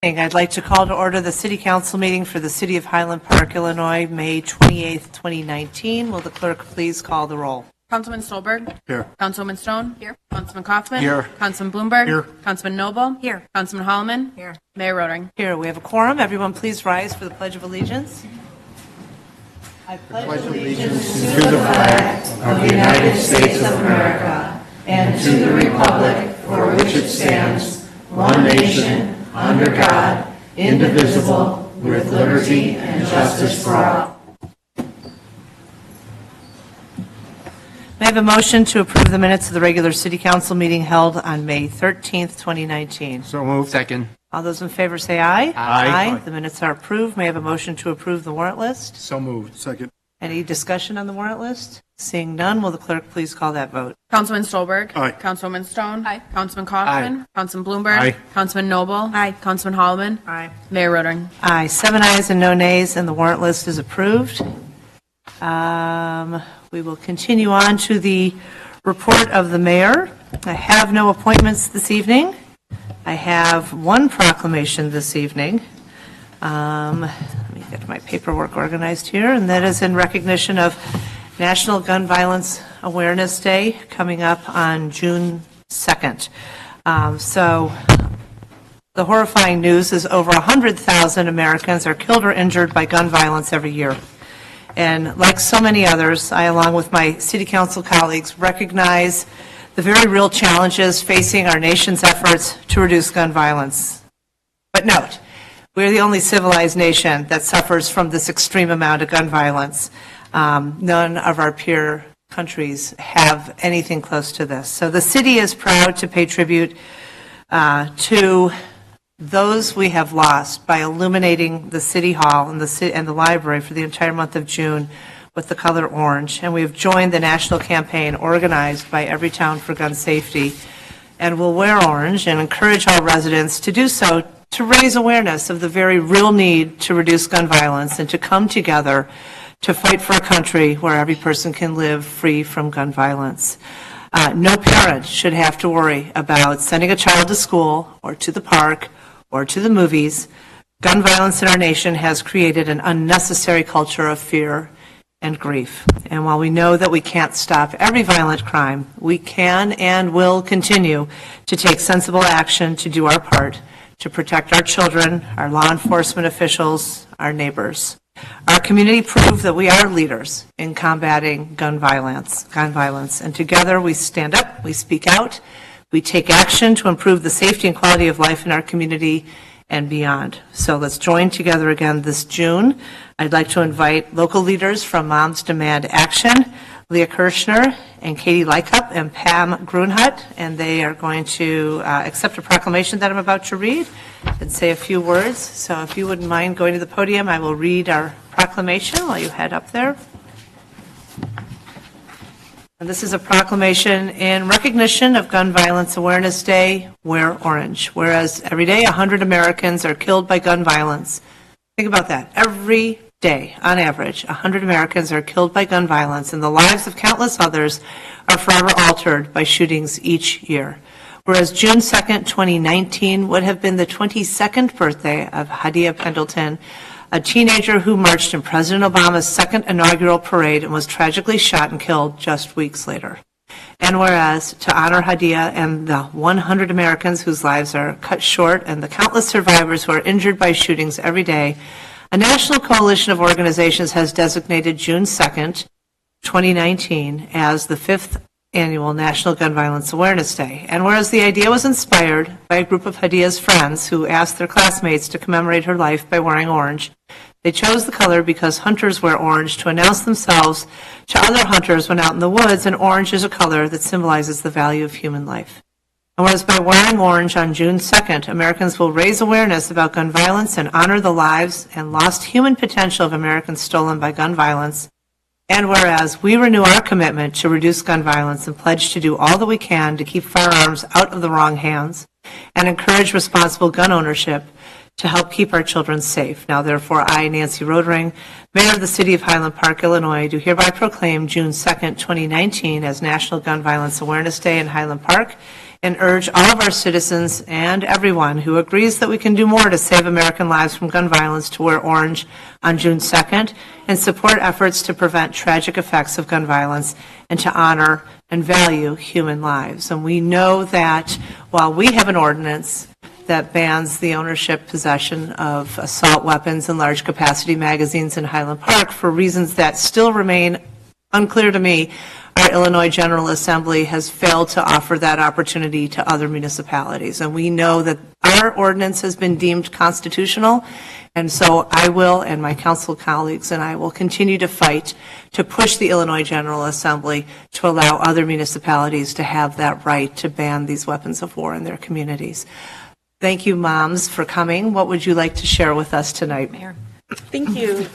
I'd like to call to order the City Council meeting for the City of Highland Park, Illinois, May 28th, 2019. Will the clerk please call the roll? Councilman Stolberg. Here. Councilwoman Stone. Here. Councilman Kaufman. Here. Councilman Bloomberg. Here. Councilman Noble. Here. Councilman Holloman. Here. Mayor Rotering. Here, we have a quorum. Everyone please rise for the Pledge of Allegiance. I pledge allegiance To the flag of the United States of America and to the republic for which it stands, one nation, under God, indivisible, with liberty and justice for all. May I have a motion to approve the minutes of the regular City Council meeting held on May 13th, 2019? So moved. Second. All those in favor say aye. Aye. The minutes are approved. May I have a motion to approve the warrant list? So moved. Second. Any discussion on the warrant list? Seeing none, will the clerk please call that vote? Councilman Stolberg. Aye. Councilwoman Stone. Aye. Councilman Kaufman. Aye. Councilman Bloomberg. Aye. Councilman Noble. Aye. Councilman Holloman. Aye. Mayor Rotering. Aye, 7 ayes and no nays, and the warrant list is approved. We will continue on to the report of the mayor. I have no appointments this evening. I have one proclamation this evening. Let me get my paperwork organized here, and that is in recognition of National Gun Violence Awareness Day coming up on June 2nd. So the horrifying news is over 100,000 Americans are killed or injured by gun violence every year. And like so many others, I, along with my city council colleagues, recognize the very real challenges facing our nation's efforts to reduce gun violence. But note, we're the only civilized nation that suffers from this extreme amount of gun violence. None of our peer countries have anything close to this. So the city is proud to pay tribute to those we have lost by illuminating the City Hall and the library for the entire month of June with the color orange. And we have joined the national campaign organized by Everytown for Gun Safety, and will wear orange and encourage all residents to do so to raise awareness of the very real need to reduce gun violence and to come together to fight for a country where every person can live free from gun violence. No parent should have to worry about sending a child to school or to the park or to the movies. Gun violence in our nation has created an unnecessary culture of fear and grief. And while we know that we can't stop every violent crime, we can and will continue to take sensible action to do our part to protect our children, our law enforcement officials, our neighbors. Our community proved that we are leaders in combating gun violence, and together we stand up, we speak out, we take action to improve the safety and quality of life in our community and beyond. So let's join together again this June. I'd like to invite local leaders from Moms Demand Action, Leah Kirshner and Katie Lykup and Pam Grunhut, and they are going to accept a proclamation that I'm about to read and say a few words. So if you wouldn't mind going to the podium, I will read our proclamation while you head up there. And this is a proclamation in recognition of Gun Violence Awareness Day, Wear Orange. Whereas every day 100 Americans are killed by gun violence. Think about that. Every day, on average, 100 Americans are killed by gun violence, and the lives of countless others are forever altered by shootings each year. Whereas June 2nd, 2019 would have been the 22nd birthday of Hadia Pendleton, a teenager who marched in President Obama's second inaugural parade and was tragically shot and killed just weeks later. And whereas, to honor Hadia and the 100 Americans whose lives are cut short and the countless survivors who are injured by shootings every day, a national coalition of organizations has designated June 2nd, 2019 as the 5th annual National Gun Violence Awareness Day. And whereas the idea was inspired by a group of Hadia's friends who asked their classmates to commemorate her life by wearing orange, they chose the color because hunters wear orange to announce themselves to other hunters when out in the woods, and orange is a color that symbolizes the value of human life. And whereas by wearing orange on June 2nd, Americans will raise awareness about gun violence and honor the lives and lost human potential of Americans stolen by gun violence. And whereas we renew our commitment to reduce gun violence and pledge to do all that we can to keep firearms out of the wrong hands and encourage responsible gun ownership to help keep our children safe. Now, therefore, I, Nancy Rotering, Mayor of the City of Highland Park, Illinois, do hereby proclaim June 2nd, 2019 as National Gun Violence Awareness Day in Highland Park and urge all of our citizens and everyone who agrees that we can do more to save American lives from gun violence to wear orange on June 2nd and support efforts to prevent tragic effects of gun violence and to honor and value human lives. And we know that while we have an ordinance that bans the ownership, possession of assault weapons and large capacity magazines in Highland Park for reasons that still remain unclear to me, our Illinois General Assembly has failed to offer that opportunity to other municipalities. And we know that our ordinance has been deemed constitutional, and so I will, and my council colleagues and I will continue to fight to push the Illinois General Assembly to allow other municipalities to have that right to ban these weapons of war in their communities. Thank you, moms, for coming. What would you like to share with us tonight? Mayor. Thank you.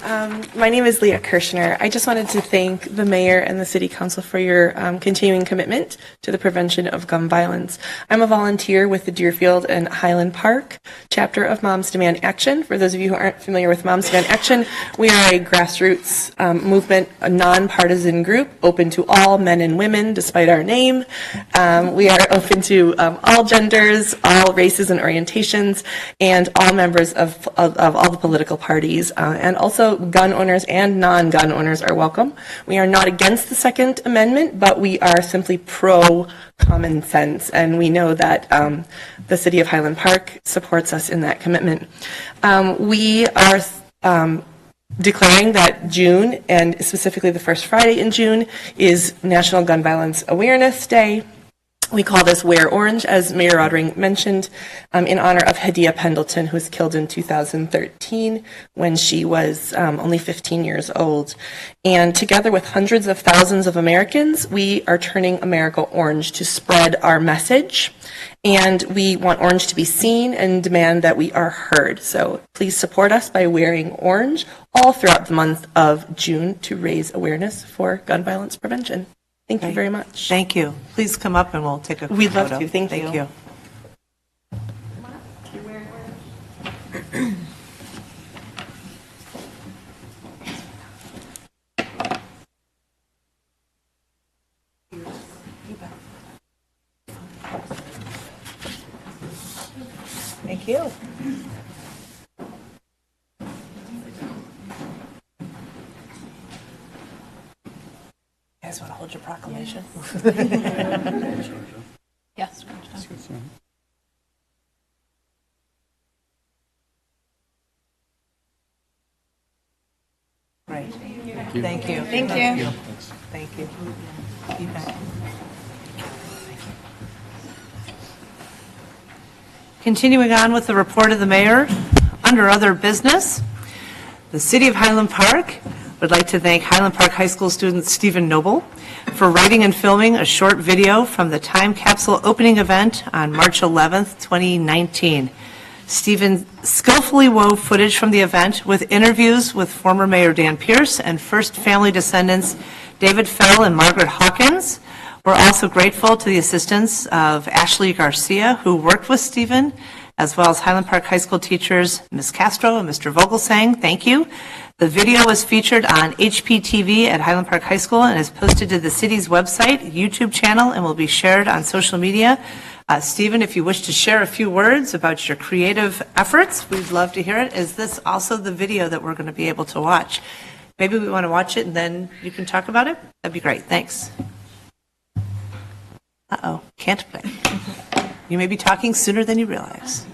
My name is Leah Kirshner. I just wanted to thank the mayor and the city council for your continuing commitment to the prevention of gun violence. I'm a volunteer with the Deerfield and Highland Park chapter of Moms Demand Action. For those of you who aren't familiar with Moms Demand Action, we are a grassroots movement, a nonpartisan group open to all men and women, despite our name. We are open to all genders, all races and orientations, and all members of all the political parties. And also gun owners and non-gun owners are welcome. We are not against the Second Amendment, but we are simply pro-common sense, and we know that the city of Highland Park supports us in that commitment. We are declaring that June, and specifically the first Friday in June, is National Gun Violence Awareness Day. We call this Wear Orange, as Mayor Roddering mentioned, in honor of Hadia Pendleton, who was killed in 2013 when she was only 15 years old. And together with hundreds of thousands of Americans, we are turning America orange to spread our message. And we want orange to be seen and demand that we are heard. So please support us by wearing orange all throughout the month of June to raise awareness for gun violence prevention. Thank you very much. Thank you. Please come up and we'll take a photo. We'd love to. Thank you. Thank you. Thank you. You guys want to hold your proclamation? Yes. Great. Thank you. Thank you. Thank you. You bet. Continuing on with the report of the mayor, under other business, the City of Highland Park would like to thank Highland Park High School student Stephen Noble for writing and filming a short video from the time capsule opening event on March 11th, 2019. Stephen skillfully wove footage from the event with interviews with former Mayor Dan Pierce and first family descendants David Fell and Margaret Hawkins. We're also grateful to the assistance of Ashley Garcia, who worked with Stephen, as well as Highland Park High School teachers Ms. Castro and Mr. Vogelsang. Thank you. The video was featured on HPTV at Highland Park High School and is posted to the city's website, YouTube channel, and will be shared on social media. Stephen, if you wish to share a few words about your creative efforts, we'd love to hear it. Is this also the video that we're going to be able to watch? Maybe we want to watch it and then you can talk about it? That'd be great. Thanks. Uh-oh, can't play. You may be talking sooner than you realize.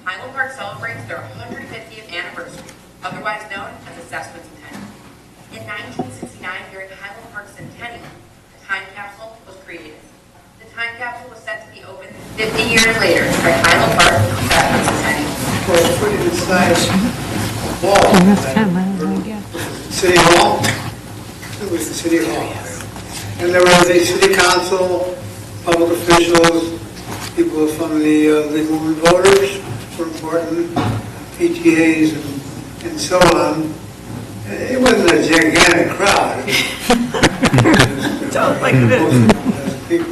Highland Park celebrates their 150th anniversary, otherwise known as Assessment Centennial. In 1969, during Highland Park Centennial, the time capsule was created. The time capsule was set to be opened 50 years later by Highland Park Assessment Centennial. Well, it's pretty good size wall. City Hall. It was the City Hall. And there was a city council, public officials, people from the legal and voters were important, PTAs and so on. It wasn't a gigantic crowd. Sounds like it is.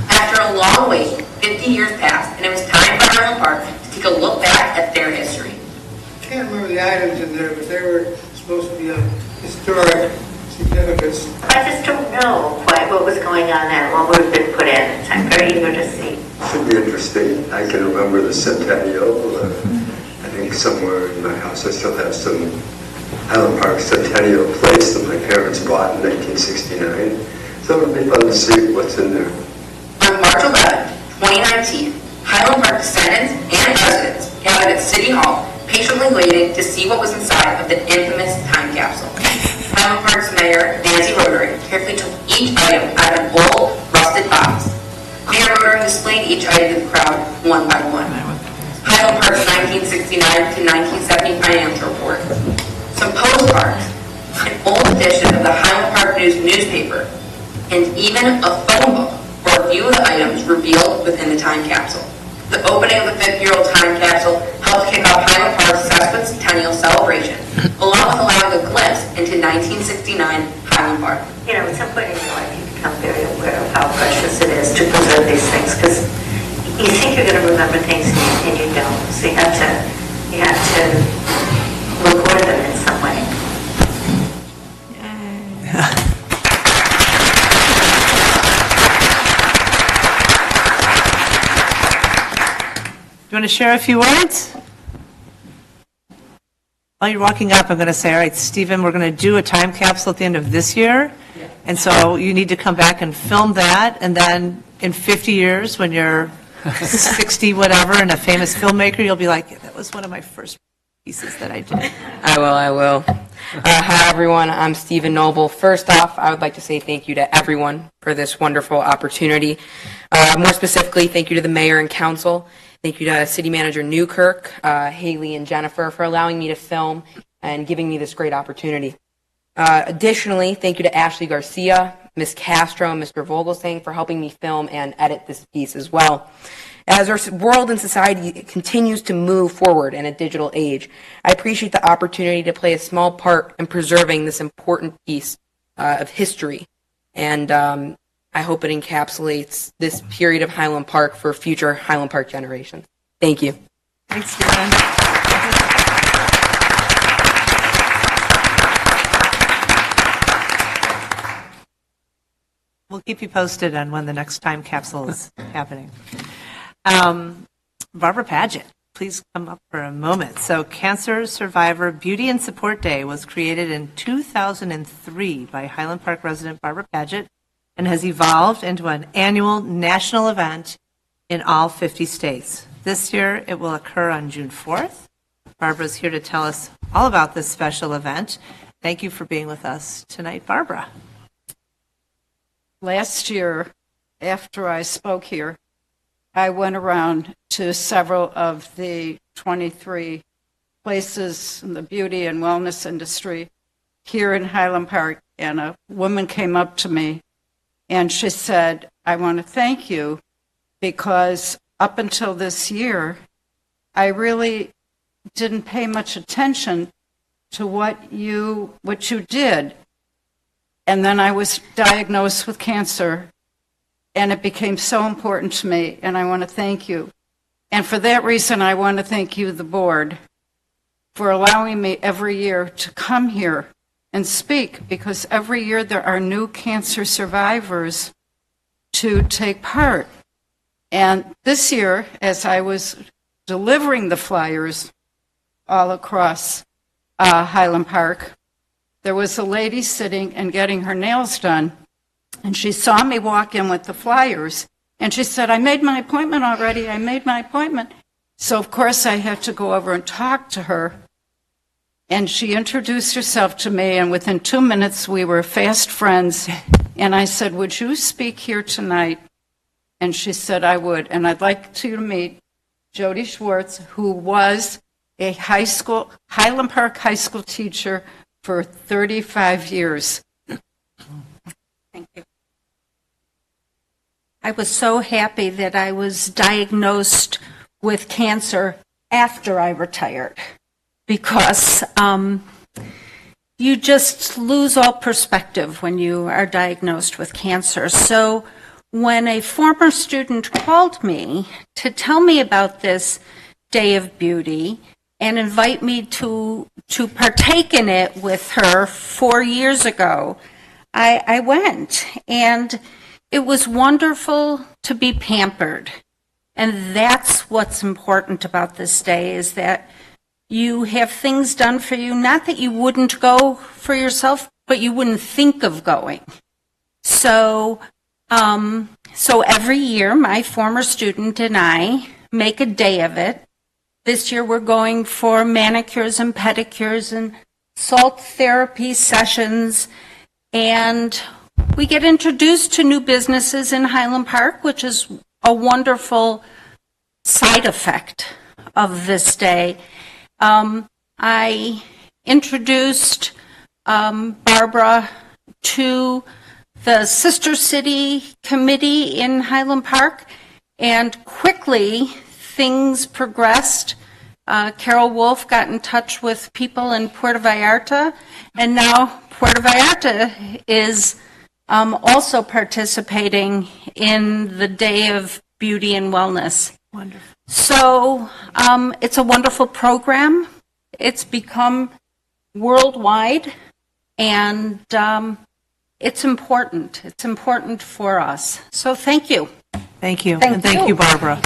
After a long wait, 50 years passed, and it was time for Highland Park to take a look back at their history. Can't remember the items in there, but they were supposed to be of historic significance. I just don't know quite what was going on and what would have been put in. I'm very eager to see. Should be interesting. I can remember the centennial. I think somewhere in my house I still have some Highland Park centennial plates that my parents bought in 1969. So it'll be fun to see what's in there. On March 11, 2019, Highland Park descendants and residents gathered at City Hall, patiently waiting to see what was inside of the infamous time capsule. Highland Park's mayor, Nancy Rotary, carefully took each item out of an old, rusted box. Mayor Rotary displayed each item to the crowd one by one. Highland Park's 1969 to 1970 financial report, some postcards, an old edition of the Highland Park News newspaper, and even a phone book for a few of the items revealed within the time capsule. The opening of the 50-year-old time capsule helped kick off Highland Park's sesquicentennial celebration, along with allowing a glimpse into 1969 Highland Park. You know, at some point in your life, you become very aware of how precious it is to preserve these things, because you think you're going to remember things and you don't. So you have to record them in some way. Do you want to share a few words? While you're walking up, I'm going to say, all right, Stephen, we're going to do a time capsule at the end of this year. And so you need to come back and film that. And then in 50 years, when you're 60 whatever and a famous filmmaker, you'll be like, yeah, that was one of my first pieces that I did. I will. Hi, everyone. I'm Stephen Noble. First off, I would like to say thank you to everyone for this wonderful opportunity. More specifically, thank you to the mayor and council. Thank you to City Manager Newkirk, Haley, and Jennifer for allowing me to film and giving me this great opportunity. Additionally, thank you to Ashley Garcia, Ms. Castro, and Mr. Vogelsang for helping me film and edit this piece as well. As our world and society continues to move forward in a digital age, I appreciate the opportunity to play a small part in preserving this important piece of history. And I hope it encapsulates this period of Highland Park for future Highland Park generations. Thank you. Thanks, Stephen. We'll keep you posted on when the next time capsule is happening. Barbara Paget, please come up for a moment. So Cancer Survivor Beauty and Support Day was created in 2003 by Highland Park resident Barbara Paget and has evolved into an annual national event in all 50 states. This year, it will occur on June 4th. Barbara's here to tell us all about this special event. Thank you for being with us tonight, Barbara. Last year, after I spoke here, I went around to several of the 23 places in the beauty and wellness industry here in Highland Park, and a woman came up to me and she said, I want to thank you because up until this year, I really didn't pay much attention to what you did. And then I was diagnosed with cancer, and it became so important to me, and I want to thank you. And for that reason, I want to thank you, the board, for allowing me every year to come here and speak, because every year there are new cancer survivors to take part. And this year, as I was delivering the flyers all across Highland Park, there was a lady sitting and getting her nails done, and she saw me walk in with the flyers, and she said, I made my appointment already, I made my appointment. So, of course, I had to go over and talk to her, and she introduced herself to me, and within 2 minutes, we were fast friends, and I said, would you speak here tonight? And she said, I would, and I'd like you to meet Jody Schwartz, who was a Highland Park high school teacher for 35 years. Thank you. I was so happy that I was diagnosed with cancer after I retired, because you just lose all perspective when you are diagnosed with cancer. So when a former student called me to tell me about this Day of Beauty and invite me to partake in it with her 4 years ago, I went, and it was wonderful to be pampered. And that's what's important about this day, is that you have things done for you, not that you wouldn't go for yourself, but you wouldn't think of going. So every year, my former student and I make a day of it. This year, we're going for manicures and pedicures and salt therapy sessions, and we get introduced to new businesses in Highland Park, which is a wonderful side effect of this day. I introduced Barbara to the Sister City Committee in Highland Park, and quickly things progressed. Carol Wolf got in touch with people in Puerto Vallarta, and now Puerto Vallarta is also participating in the Day of Beauty and Wellness. Wonderful. So it's a wonderful program. It's become worldwide, and it's important. It's important for us. So thank you. Thank you. Thank And thank you. you, Barbara.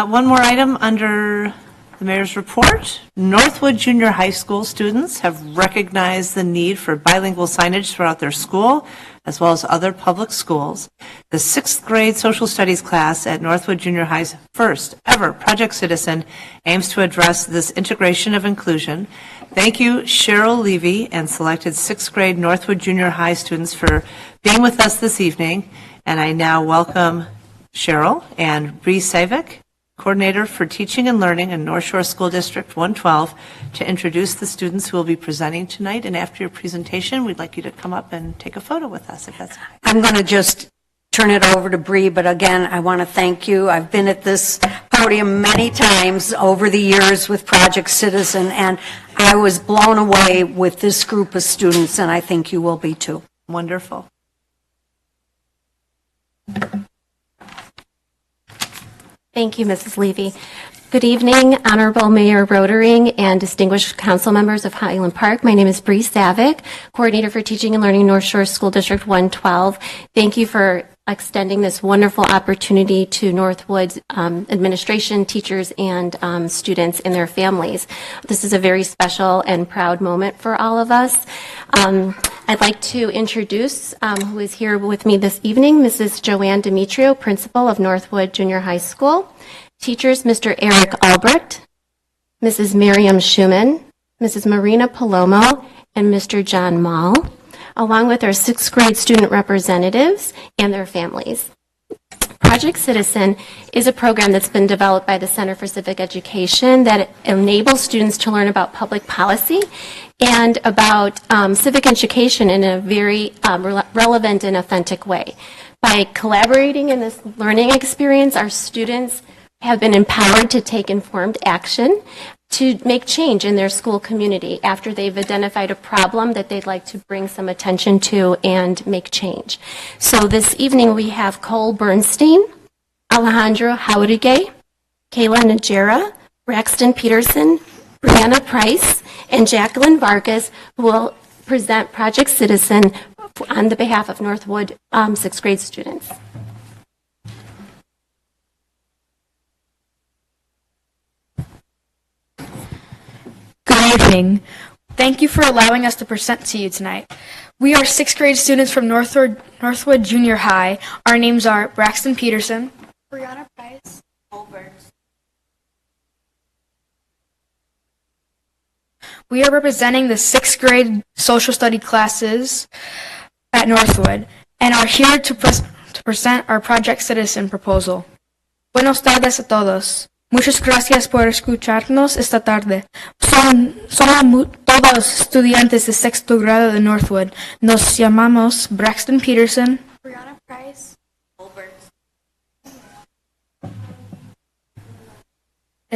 One more item under the mayor's report. Northwood Junior High School students have recognized the need for bilingual signage throughout their school, as well as other public schools. The 6th grade social studies class at Northwood Junior High's first ever Project Citizen aims to address this integration of inclusion. Thank you, Cheryl Levy and selected 6th grade Northwood Junior High students for being with us this evening. And I now welcome Cheryl and Bree Savick, Coordinator for Teaching and Learning in North Shore School District 112, to introduce the students who will be presenting tonight. And after your presentation, we'd like you to come up and take a photo with us, if that's okay. I'm going to just turn it over to Bree, but again, I want to thank you. I've been at this podium many times over the years with Project Citizen, and I was blown away with this group of students, and I think you will be too. Wonderful. Thank you, Mrs. Levy. Good evening, Honorable Mayor Rodering and distinguished council members of Highland Park. My name is Bree Savick, Coordinator for Teaching and Learning North Shore School District 112. Thank you for extending this wonderful opportunity to Northwood's administration, teachers, and students and their families. This is a very special and proud moment for all of us. I'd like to introduce who is here with me this evening, Mrs. Joanne Demetrio, Principal of Northwood Junior High School. Teachers, Mr. Eric Albrecht, Mrs. Miriam Schumann, Mrs. Marina Palomo, and Mr. John Mall, along with our 6th grade student representatives and their families. Project Citizen is a program that's been developed by the Center for Civic Education that enables students to learn about public policy and about civic education in a very relevant and authentic way. By collaborating in this learning experience, our students have been empowered to take informed action to make change in their school community after they've identified a problem that they'd like to bring some attention to and make change. So this evening we have Cole Bernstein, Alejandro Jauregui, Kayla Najera, Braxton Peterson, Brianna Price, and Jacqueline Vargas, who will present Project Citizen on the behalf of Northwood 6th grade students. Good evening. Thank you for allowing us to present to you tonight. We are 6th grade students from Northwood Junior High. Our names are Braxton Peterson, Brianna Price, Holbert. We are representing the 6th grade social study classes at Northwood and are here to present our Project Citizen proposal. Buenos tardes a todos. Muchas gracias por escucharnos esta tarde. Somos todos estudiantes de 6º grado de Northwood. Nos llamamos Braxton Peterson, Brianna Price, Holbert.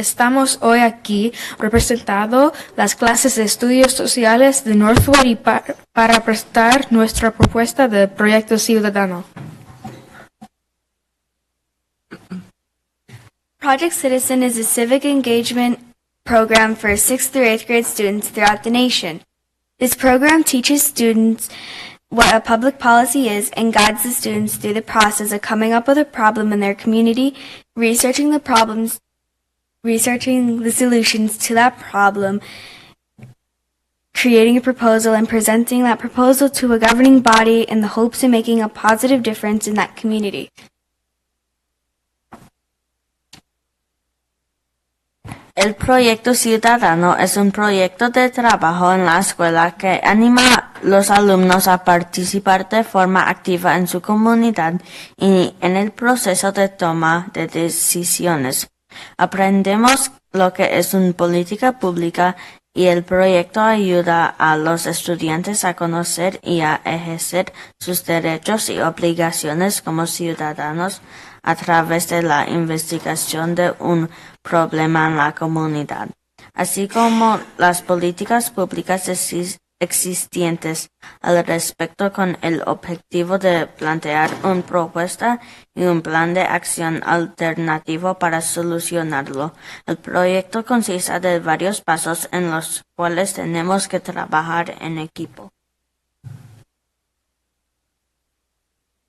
Estamos hoy aquí representando las clases de estudios sociales de Northwood y para presentar nuestra propuesta de proyecto ciudadano. Project Citizen is a civic engagement program for 6th through 8th grade students throughout the nation. This program teaches students what a public policy is and guides the students through the process of coming up with a problem in their community, researching the solutions to that problem, creating a proposal, and presenting that proposal to a governing body in the hopes of making a positive difference in that community. El proyecto ciudadano es un proyecto de trabajo en la escuela que anima a los alumnos a participar de forma activa en su comunidad y en el proceso de toma de decisiones. Aprendemos lo que es una política pública y el proyecto ayuda a los estudiantes a conocer y a ejercer sus derechos y obligaciones como ciudadanos a través de la investigación de un problema en la comunidad, así como las políticas públicas existentes al respecto con el objetivo de plantear una propuesta y un plan de acción alternativo para solucionarlo. El proyecto consiste de varios pasos en los cuales tenemos que trabajar en equipo.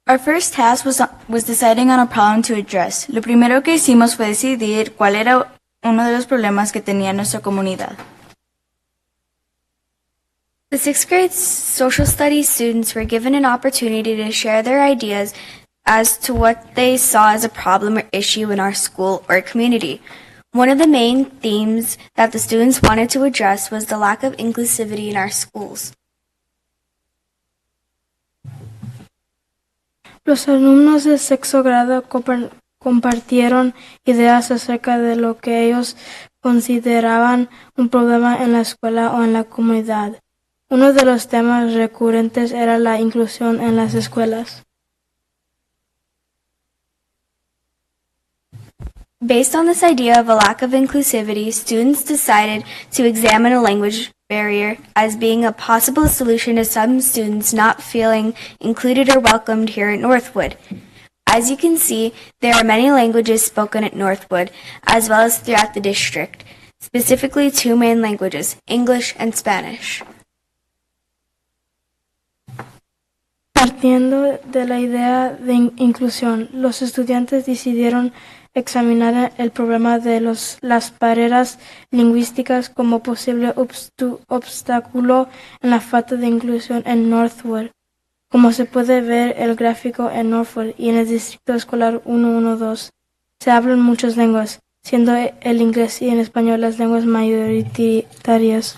Our first task was deciding on a problem to address. Lo primero que hicimos fue decidir cuál era uno de los problemas que tenía nuestra comunidad. The 6th grade social studies students were given an opportunity to share their ideas as to what they saw as a problem or issue in our school or community. One of the main themes that the students wanted to address was the lack of inclusivity in our schools. Los alumnos de sexto grado compartieron ideas acerca de lo que ellos consideraban un problema en la escuela o en la comunidad. Uno de los temas recurrentes era la inclusión en las escuelas. Based on this idea of a lack of inclusivity, students decided to examine a language barrier as being a possible solution to some students not feeling included or welcomed here at Northwood. As you can see, there are many languages spoken at Northwood, as well as throughout the district, specifically two main languages, English and Spanish. Partiendo de la idea de inclusión, los estudiantes decidieron examinar el problema de las barreras lingüísticas como posible obstáculo en la falta de inclusión en Northwood. Como se puede ver el gráfico en Northwood y en el distrito escolar 112, se hablan muchas lenguas, siendo el inglés y el español las lenguas mayoritarias.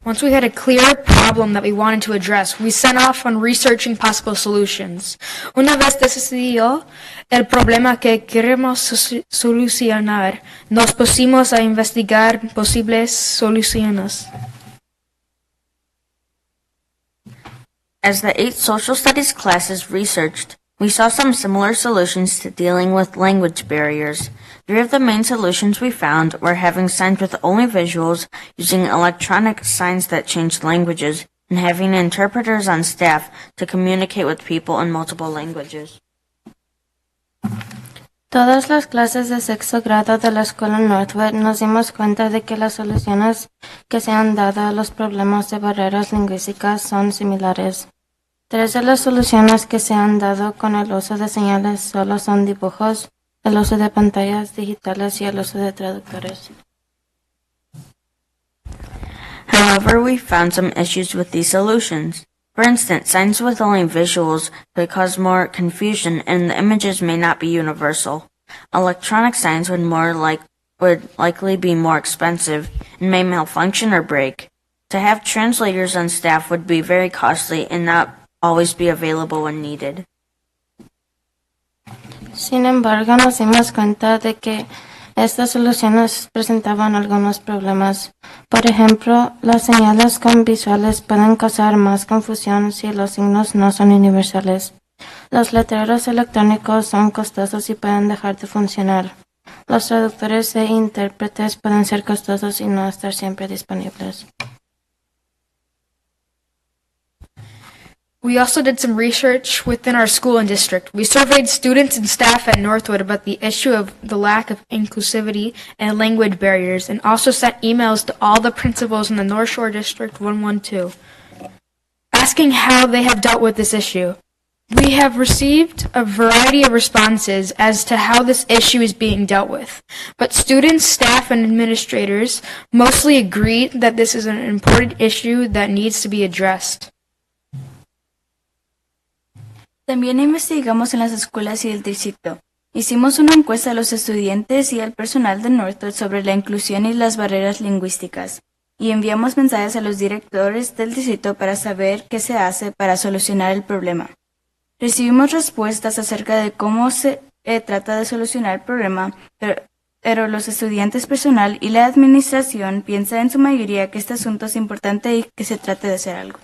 Once we had a clear problem that we wanted to address, we set off on researching possible solutions. Una vez decidido el problema que queremos solucionar, nos pusimos a investigar posibles soluciones. As the 8 social studies classes researched, we saw some similar solutions to dealing with language barriers. 3 of the main solutions we found were having signs with only visuals, using electronic signs that changed languages, and having interpreters on staff to communicate with people in multiple languages. Todas las clases de sexto grado de la escuela Northwood nos dimos cuenta de que las soluciones que se han dado a los problemas de barreras lingüísticas son similares. 3 de las soluciones que se han dado con el uso de señales solo son dibujos, el uso de pantallas digitales y el uso de traductores. However, we found some issues with these solutions. For instance, signs with only visuals could cause more confusion and the images may not be universal. Electronic signs would likely be more expensive and may malfunction or break. To have translators on staff would be very costly and not always be available when needed. Sin embargo, nos dimos cuenta de que estas soluciones presentaban algunos problemas. Por ejemplo, las señales con visuales pueden causar más confusión si los signos no son universales. Los letreros electrónicos son costosos y pueden dejar de funcionar. Los traductores e intérpretes pueden ser costosos y no estar siempre disponibles. We also did some research within our school and district. We surveyed students and staff at Northwood about the issue of the lack of inclusivity and language barriers, and also sent emails to all the principals in the North Shore District 112, asking how they have dealt with this issue. We have received a variety of responses as to how this issue is being dealt with, but students, staff, and administrators mostly agree that this is an important issue that needs to be addressed. También investigamos en las escuelas y el distrito. Hicimos una encuesta a los estudiantes y al personal de Northwood sobre la inclusión y las barreras lingüísticas, y enviamos mensajes a los directores del distrito para saber qué se hace para solucionar el problema. Recibimos respuestas acerca de cómo se trata de solucionar el problema, pero los estudiantes, personal y la administración piensan en su mayoría que este asunto es importante y que se trate de hacer algo.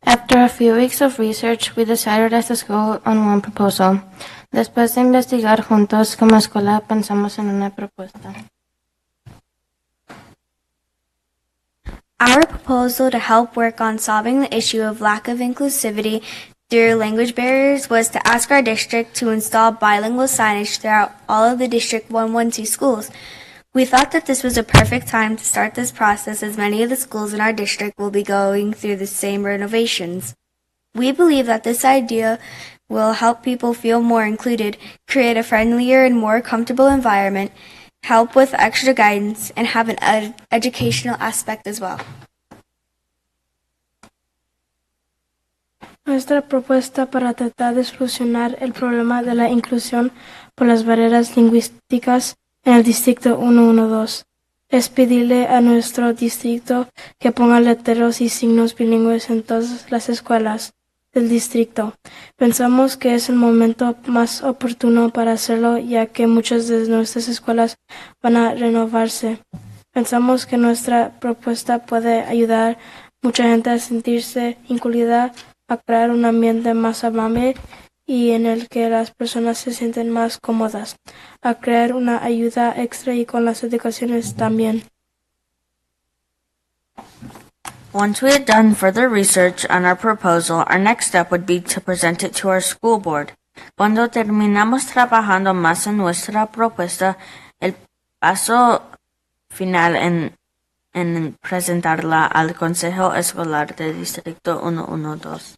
After a few weeks of research, we decided as a school on one proposal. Después de investigar juntos como escuela, pensamos en una propuesta. Our proposal to help work on solving the issue of lack of inclusivity through language barriers was to ask our district to install bilingual signage throughout all of the District 112 schools. We thought that this was a perfect time to start this process as many of the schools in our district will be going through the same renovations. We believe that this idea will help people feel more included, create a friendlier and more comfortable environment, help with extra guidance, and have an educational aspect as well. Nuestra propuesta para tratar de solucionar el problema de la inclusión por las barreras lingüísticas en el Distrito 112 es pedirle a nuestro distrito que ponga letreros y signos bilingües en todas las escuelas del distrito. Pensamos que es el momento más oportuno para hacerlo, ya que muchas de nuestras escuelas van a renovarse. Pensamos que nuestra propuesta puede ayudar a mucha gente a sentirse incluida, a crear un ambiente más amable y en el que las personas se sienten más cómodas, a crear una ayuda extra y con las educaciones también. Once we had done further research on our proposal, our next step would be to present it to our school board. Cuando terminamos trabajando más en nuestra propuesta, el paso final en presentarla al Consejo Escolar del Distrito 112.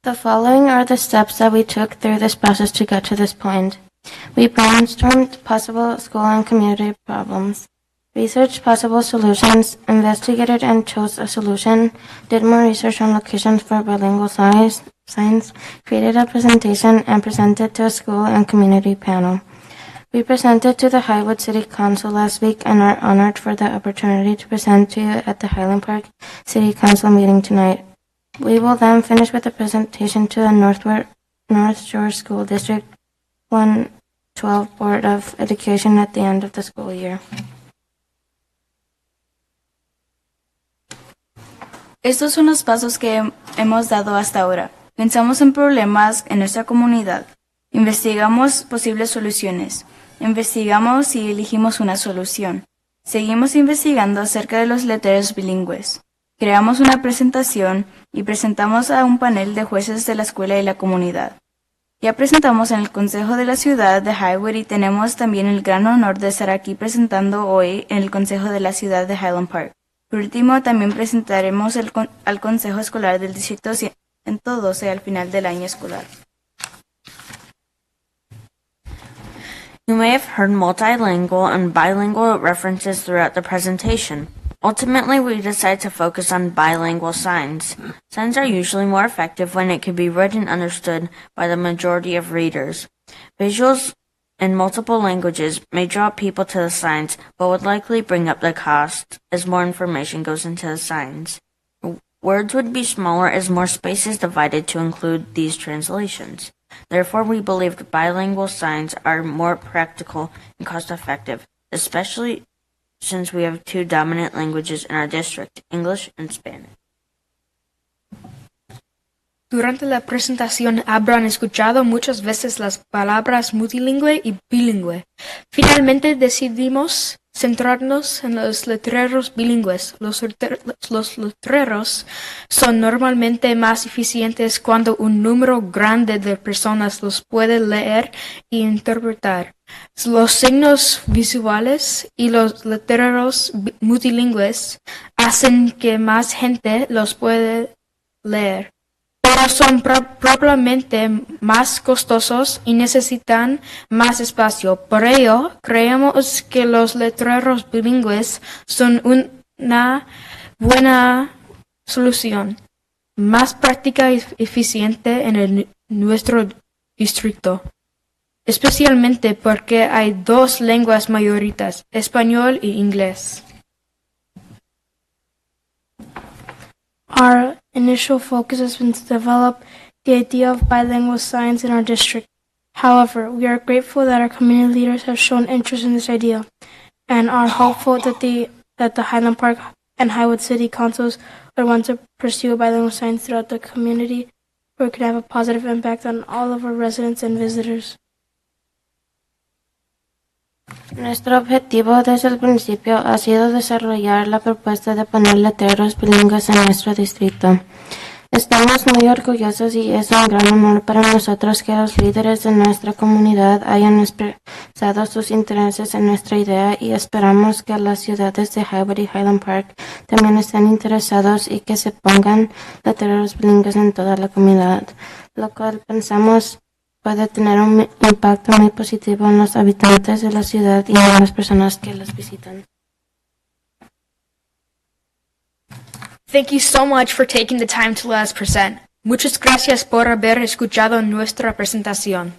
The following are the steps that we took through this process to get to this point. We brainstormed possible school and community problems, researched possible solutions, investigated and chose a solution, did more research on locations for bilingual signs, created a presentation, and presented to a school and community panel. We presented to the Highwood City Council last week and are honored for the opportunity to present to you at the Highland Park City Council meeting tonight. We will then finish with a presentation to the North Shore School District 112 Board of Education at the end of the school year. Estos son los pasos que hemos dado hasta ahora. Pensamos en problemas en nuestra comunidad. Investigamos posibles soluciones. Investigamos y elegimos una solución. Seguimos investigando acerca de los letreros bilingües. Creamos una presentación y presentamos a un panel de jueces de la escuela y la comunidad. Ya presentamos en el Consejo de la Ciudad de Highwood y tenemos también el gran honor de estar aquí presentando hoy en el Consejo de la Ciudad de Highland Park. Por último, también presentaremos al Consejo Escolar del Distrito 112 al final del año escolar. You may have heard multilingual and bilingual references throughout the presentation. Ultimately, we decided to focus on bilingual signs. Signs are usually more effective when it can be read and understood by the majority of readers. Visuals in multiple languages may draw people to the signs, but would likely bring up the cost as more information goes into the signs. Words would be smaller as more space is divided to include these translations. Therefore, we believe bilingual signs are more practical and cost-effective, especially since we have two dominant languages in our district, English and Spanish. Durante la presentación habrán escuchado muchas veces las palabras multilingüe y bilingüe. Finalmente decidimos centrarnos en los letreros bilingües. Los letreros son normalmente más eficientes cuando un número grande de personas los puede leer e interpretar. Los signos visuales y los letreros multilingües hacen que más gente los pueda leer, pero son probablemente más costosos y necesitan más espacio. Por ello, creemos que los letreros bilingües son una buena solución, más práctica y eficiente en nuestro distrito, especialmente porque hay dos lenguas mayoritas, español e inglés. Our initial focus has been to develop the idea of bilingual signs in our district. However, we are grateful that our community leaders have shown interest in this idea and are hopeful that the Highland Park and Highwood City Councils would want to pursue bilingual signs throughout the community, where it could have a positive impact on all of our residents and visitors. Nuestro objetivo desde el principio ha sido desarrollar la propuesta de poner letreros bilingües en nuestro distrito. Estamos muy orgullosos y es un gran honor para nosotros que los líderes de nuestra comunidad hayan expresado sus intereses en nuestra idea y esperamos que las ciudades de Highwood y Highland Park también estén interesados y que se pongan letreros bilingües en toda la comunidad, lo cual pensamos puede tener un impacto muy positivo en los habitantes de la ciudad y en las personas que las visitan. Thank you so much for taking the time to let us present. Muchas gracias por haber escuchado nuestra presentación.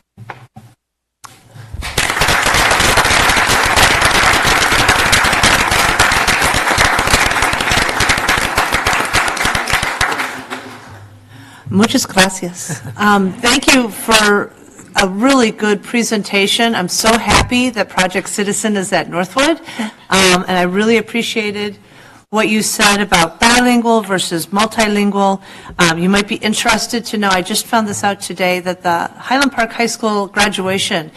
Muchas gracias. Thank you for a really good presentation. I'm so happy that Project Citizen is at Northwood, and I really appreciated what you said about bilingual versus multilingual. You might be interested to know, I just found this out today, that the Highland Park High School graduation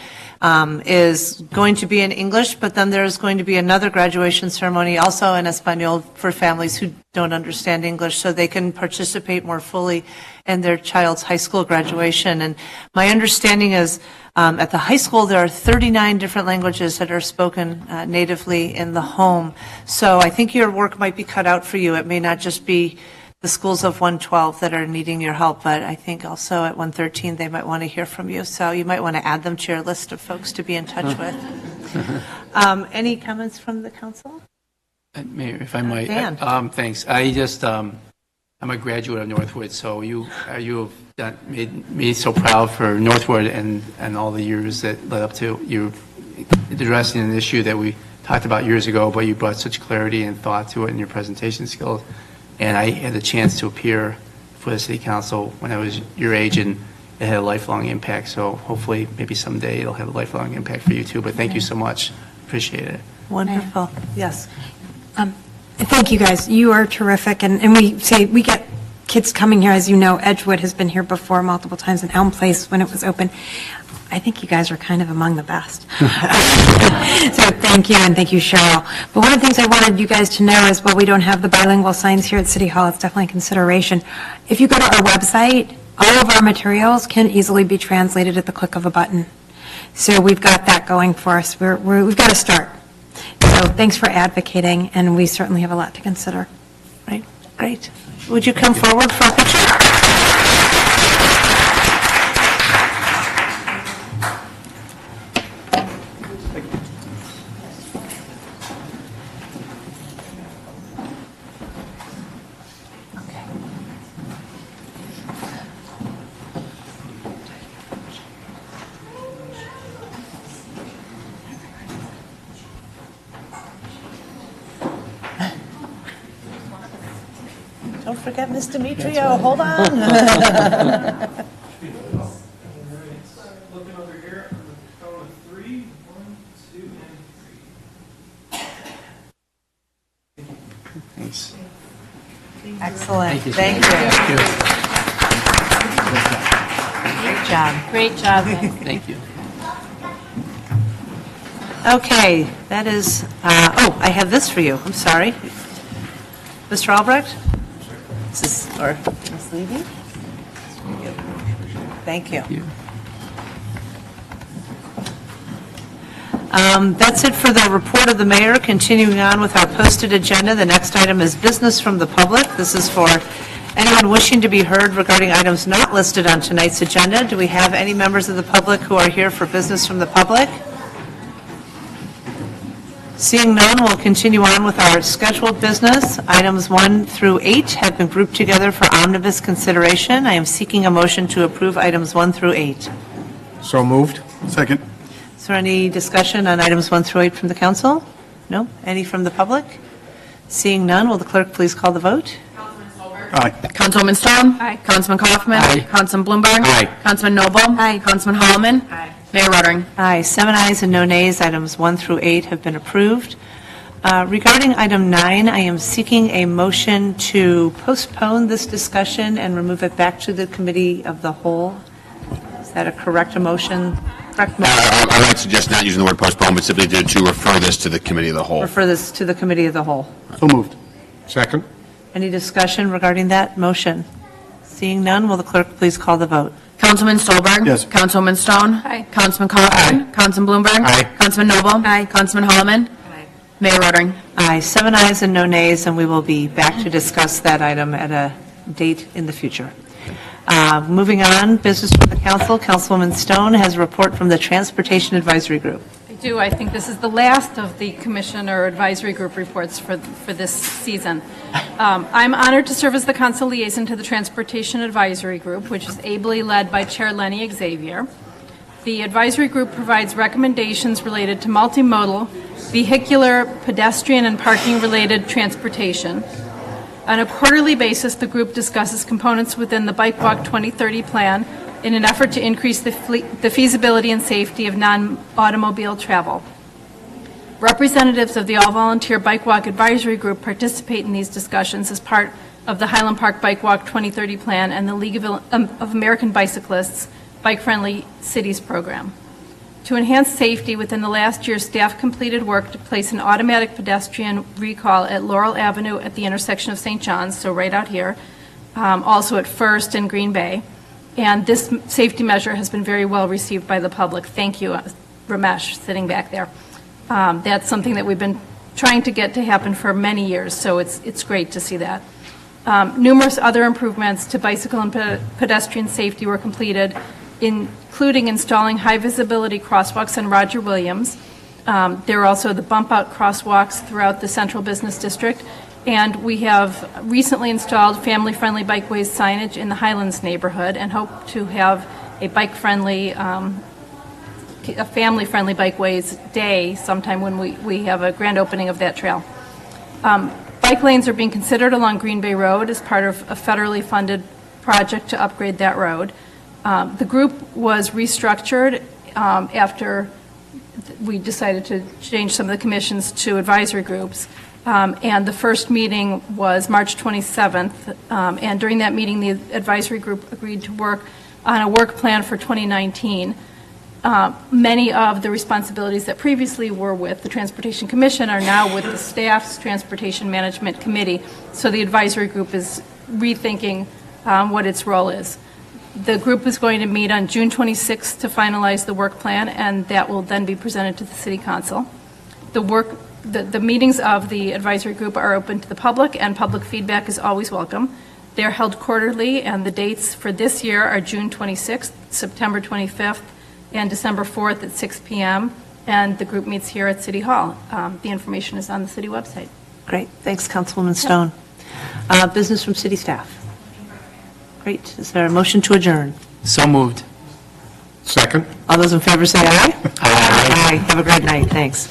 is going to be in English, but then there's going to be another graduation ceremony also in Espanol for families who don't understand English, so they can participate more fully in their child's high school graduation. And my understanding is at the high school there are 39 different languages that are spoken natively in the home. So I think your work might be cut out for you. It may not just be the schools of 112 that are needing your help, but I think also at 113 they might want to hear from you. So you might want to add them to your list of folks to be in touch with. Any comments from the council? Mayor, if I might. Dan. Thanks. I just, I'm a graduate of Northwood, so you have made me so proud for Northwood and all the years that led up to you addressing an issue that we talked about years ago, but you brought such clarity and thought to it in your presentation skills. And I had the chance to appear for the city council when I was your age, and it had a lifelong impact. So hopefully, maybe someday it'll have a lifelong impact for you too. But thank you so much. Appreciate it. Wonderful. Yes. Thank you, guys. You are terrific. And we get kids coming here. As you know, Edgewood has been here before multiple times, and Elm Place when it was open. I think you guys are kind of among the best. So thank you, and thank you, Cheryl. But one of the things I wanted you guys to know is, while we don't have the bilingual signs here at City Hall, it's definitely a consideration. If you go to our website, all of our materials can easily be translated at the click of a button. So we've got that going for us. We've got to start. So thanks for advocating, and we certainly have a lot to consider. Right. Great. Would you come forward for a picture? Don't forget Miss Demetrio. Hold on. Looking over here on the count of 3. 1, 2, and 3. Thanks. Excellent. Thank you. Thank you. job. Great job. Thank you. Okay, that is, I have this for you. I'm sorry. Mr. Albrecht? This is, or Ms. Levy? Thank you. That's it for the report of the mayor. Continuing on with our posted agenda, the next item is business from the public. This is for anyone wishing to be heard regarding items not listed on tonight's agenda. Do we have any members of the public who are here for business from the public? Seeing none, we'll continue on with our scheduled business. Items 1 through 8 have been grouped together for omnibus consideration. I am seeking a motion to approve items 1 through 8. So moved. Second. Is there any discussion on items 1 through 8 from the council? No? Any from the public? Seeing none, will the clerk please call the vote? Aye. Councilwoman Stone. Aye. Councilman Kaufman. Aye. Councilman Bloomberg. Aye. Councilman Noble. Aye. Councilman Holloman. Aye. Mayor Rotering. Aye. 7 ayes and no nays. Items 1 through 8 have been approved. Regarding item 9, I am seeking a motion to postpone this discussion and remove it back to the committee of the whole. Is that a correct motion? I'd like to suggest not using the word postpone, but simply to refer this to the committee of the whole. Refer this to the committee of the whole. So moved. Second. Any discussion regarding that motion? Seeing none, will the clerk please call the vote? Councilman Stolberg. Yes. Councilwoman Stone. Aye. Councilman Kaufman. Aye. Councilman Bloomberg. Aye. Councilman Noble. Aye. Councilman Holloman. Aye. Mayor Rotering. Aye. 7 ayes and no nays, and we will be back to discuss that item at a date in the future. Moving on, business from the council. Councilwoman Stone has a report from the Transportation Advisory Group. I do. I think this is the last of the commissioner advisory group reports for this season. I'm honored to serve as the council liaison to the Transportation Advisory Group, which is ably led by Chair Lenny Xavier. The advisory group provides recommendations related to multimodal, vehicular, pedestrian, and parking-related transportation. On a quarterly basis, the group discusses components within the Bike Walk 2030 plan in an effort to increase the feasibility and safety of non-automobile travel. Representatives of the all-volunteer Bike Walk Advisory Group participate in these discussions as part of the Highland Park Bike Walk 2030 plan and the League of American Bicyclists Bike-Friendly Cities program. To enhance safety, within the last year, staff completed work to place an automatic pedestrian recall at Laurel Avenue at the intersection of St. John's, so right out here, also at First and Green Bay. And this safety measure has been very well received by the public. Thank you, Ramesh, sitting back there. That's something that we've been trying to get to happen for many years, so it's great to see that. Numerous other improvements to bicycle and pedestrian safety were completed, including installing high-visibility crosswalks on Roger Williams. There are also the bump-out crosswalks throughout the Central Business District, and we have recently installed family-friendly bikeways signage in the Highlands neighborhood and hope to have a bike-friendly, a family-friendly bikeways day sometime when we have a grand opening of that trail. Bike lanes are being considered along Green Bay Road as part of a federally funded project to upgrade that road. The group was restructured after we decided to change some of the commissions to advisory groups. And the first meeting was March 27th. And during that meeting, the advisory group agreed to work on a work plan for 2019. Many of the responsibilities that previously were with the Transportation Commission are now with the staff's Transportation Management Committee. So the advisory group is rethinking what its role is. The group is going to meet on June 26th to finalize the work plan, and that will then be presented to the City Council. The meetings of the advisory group are open to the public, and public feedback is always welcome. They're held quarterly, and the dates for this year are June 26th, September 25th, and December 4th at 6 p.m., and the group meets here at City Hall. The information is on the city website. Great. Thanks, Councilwoman Stone. Business from city staff. Great. Is there a motion to adjourn? So moved. Second. All those in favor say aye. Aye. Have a great night. Thanks.